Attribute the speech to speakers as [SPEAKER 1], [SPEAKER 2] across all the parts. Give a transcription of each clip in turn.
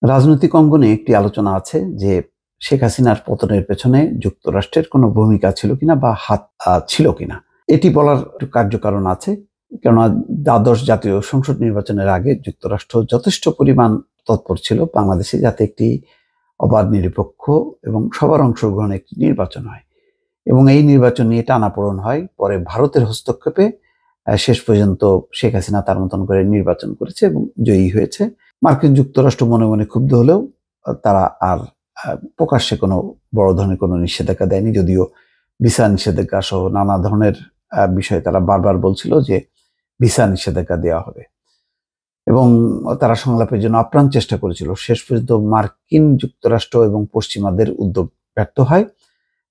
[SPEAKER 1] রাজনৈতিক অঙ্গনে একটি আলোচনা আছে যে শেখ হাসিনার পতনের পেছনে যুক্তরাষ্ট্রের কোনো ভূমিকা ছিল কিনা বা হাত ছিল কিনা। এটি বলার একটু কার্যকারণ আছে, কেননা দ্বাদশ জাতীয় সংসদ নির্বাচনের আগে যুক্তরাষ্ট্র যথেষ্ট পরিমাণ তৎপর ছিল বাংলাদেশে যাতে একটি অবাধ, নিরপেক্ষ এবং সবার অংশগ্রহণে একটি নির্বাচন হয়, এবং এই নির্বাচন নিয়ে টানাপোড়েন হয়। পরে ভারতের হস্তক্ষেপে শেষ পর্যন্ত শেখ হাসিনা তার মতন করে নির্বাচন করেছে এবং জয়ী হয়েছে। মার্কিন যুক্তরাষ্ট্র মনে মনে ক্ষুব্ধ হলেও তারা আর প্রকাশ্যে কোনো বড় ধরনের কোনো নিষেধাজ্ঞা দেয়নি, যদিও ভিসা নিষেধাজ্ঞা সহ নানা ধরনের বিষয়ে তারা বারবার বলছিল যে ভিসা নিষেধাজ্ঞা দেওয়া হবে, এবং তারা সংলাপের জন্য আপ্রাণ চেষ্টা করেছিল। শেষ পর্যন্ত মার্কিন যুক্তরাষ্ট্র এবং পশ্চিমাদের উদ্যোগ ব্যর্থ হয়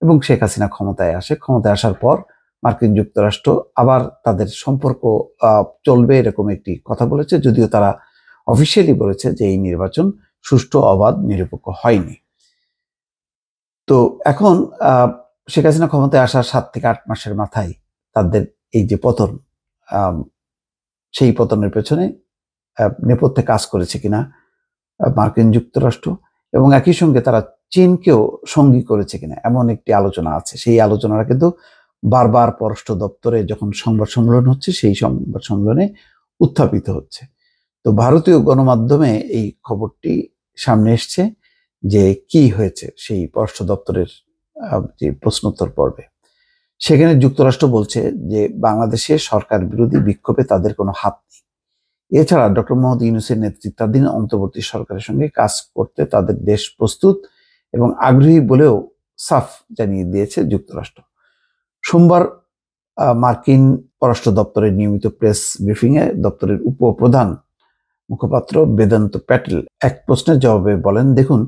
[SPEAKER 1] এবং শেখ হাসিনা ক্ষমতায় আসে। ক্ষমতায় আসার পর মার্কিন যুক্তরাষ্ট্র আবার তাদের সম্পর্ক চলবে এরকম একটি কথা বলেছে, যদিও তারা অফিসিয়ালি বলেছে যে এই নির্বাচন সুষ্ঠু, অবাধ, নিরপেক্ষ হয়নি। তো এখন শেখ হাসিনা ক্ষমতায় আসার 7 থেকে 8 মাসের মাথায় তাদের এই যে পতন, সেই পতনের পেছনে নেপথ্যে কাজ করেছে কিনা মার্কিন যুক্তরাষ্ট্র, এবং একই সঙ্গে তারা চীনকেও সঙ্গী করেছে কিনা এমন একটি আলোচনা আছে। সেই আলোচনাটা কিন্তু বারবার পররাষ্ট্র দপ্তরে যখন সংবাদ সম্মেলন হচ্ছে, সেই সংবাদ সম্মেলনে উত্থাপিত হচ্ছে। তো ভারতীয় গণমাধ্যমে এই খবরটি সামনে এসছে যে কি হয়েছে সেই পররাষ্ট্র দপ্তরের যে প্রশ্নোত্তর পর্বে। সেখানে যুক্তরাষ্ট্র বলছে যে বাংলাদেশে সরকার বিরোধী বিক্ষোভে তাদের কোনো হাত নেই। এছাড়া ডক্টর মোহাম্মদ ইউনূসের নেতৃত্বাধীন অন্তর্বর্তী সরকারের সঙ্গে কাজ করতে তাদের দেশ প্রস্তুত এবং আগ্রহী বলেও সাফ জানিয়ে দিয়েছে যুক্তরাষ্ট্র। সোমবার মার্কিন পররাষ্ট্র দপ্তরের নিয়মিত প্রেস ব্রিফিংয়ে দপ্তরের উপপ্রধান মুখপাত্র বেদান্ত প্যাটেল এক প্রশ্নের জবাবে বলেন, দেখুন,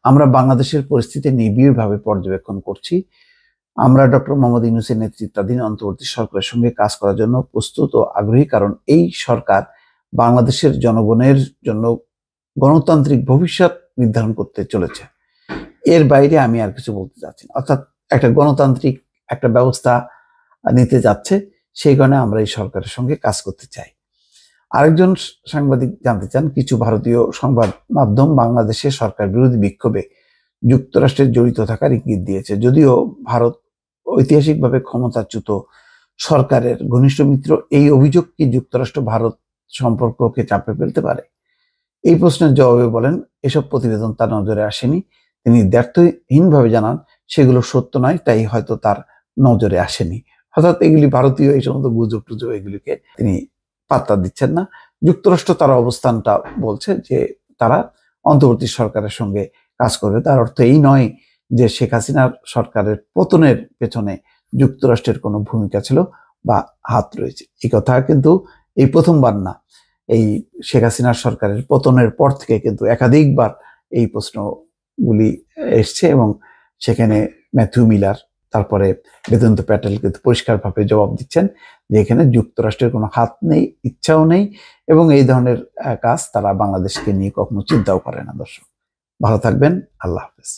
[SPEAKER 1] আমরা বাংলাদেশের পরিস্থিতি নিবিড়ভাবে পর্যবেক্ষণ করছি। আমরা ডক্টর মোহাম্মদ ইউনূসের নেতৃত্বাধীন অন্তর্বর্তী সরকারের সঙ্গে কাজ করার জন্য প্রস্তুত ও আগ্রহী, কারণ এই সরকার বাংলাদেশের জনগণের জন্য গণতান্ত্রিক ভবিষ্যৎ নির্ধারণ করতে চলেছে। এর বাইরে আমি আর কিছু বলতে চাচ্ছি না। অর্থাৎ একটা গণতান্ত্রিক একটা ব্যবস্থা নিতে যাচ্ছে, সেই কারণে আমরা এই সরকারের সঙ্গে কাজ করতে চাই। আরেকজন সাংবাদিক জানতে চান, কিছু ভারতীয় সংবাদ মাধ্যম বাংলাদেশে সরকার বিরোধী বিক্ষোভে যুক্তরাষ্ট্রের জড়িত থাকার ইঙ্গিত দিয়েছে। যদিও ভারত ঐতিহাসিকভাবে ক্ষমতাচ্যুত সরকারের ঘনিষ্ঠ মিত্র, এই অভিযোগ কি যুক্তরাষ্ট্র ভারত সম্পর্ককে চাপে ফেলতে পারে? এই প্রশ্নের জবাবে বলেন, এসব প্রতিবেদন তার নজরে আসেনি। তিনি দ্ব্যর্থহীনভাবে জানান, সেগুলো সত্য নয়, তাই হয়তো তার নজরে আসেনি। অর্থাৎ এগুলি ভারতীয় এই সমস্ত গুজব টুজব, এগুলিকে তিনি পাত্তা দিচ্ছেন না। যুক্তরাষ্ট্র তার অবস্থানটা বলছে যে তারা অন্তর্বর্তী সরকারের সঙ্গে কাজ করবে। তার অর্থ এই নয় যে শেখ হাসিনার সরকারের পতনের পেছনে যুক্তরাষ্ট্রের কোনো ভূমিকা ছিল বা হাত রয়েছে। এই কথা কিন্তু এই প্রথমবার না। এই শেখ হাসিনার সরকারের পতনের পর থেকে কিন্তু একাধিকবার এই প্রশ্নগুলি এসছে, এবং সেখানে ম্যাথিউ মিলার, তারপরে বেদান্ত প্যাটেল কিন্তু পরিষ্কারভাবে জবাব দিচ্ছেন যে এখানে যুক্তরাষ্ট্রের কোনো হাত নেই, ইচ্ছাও নেই, এবং এই ধরনের কাজ তারা বাংলাদেশকে নিয়ে কখনো চিন্তাও করে না। দর্শক, ভালো থাকবেন। আল্লাহ হাফেজ।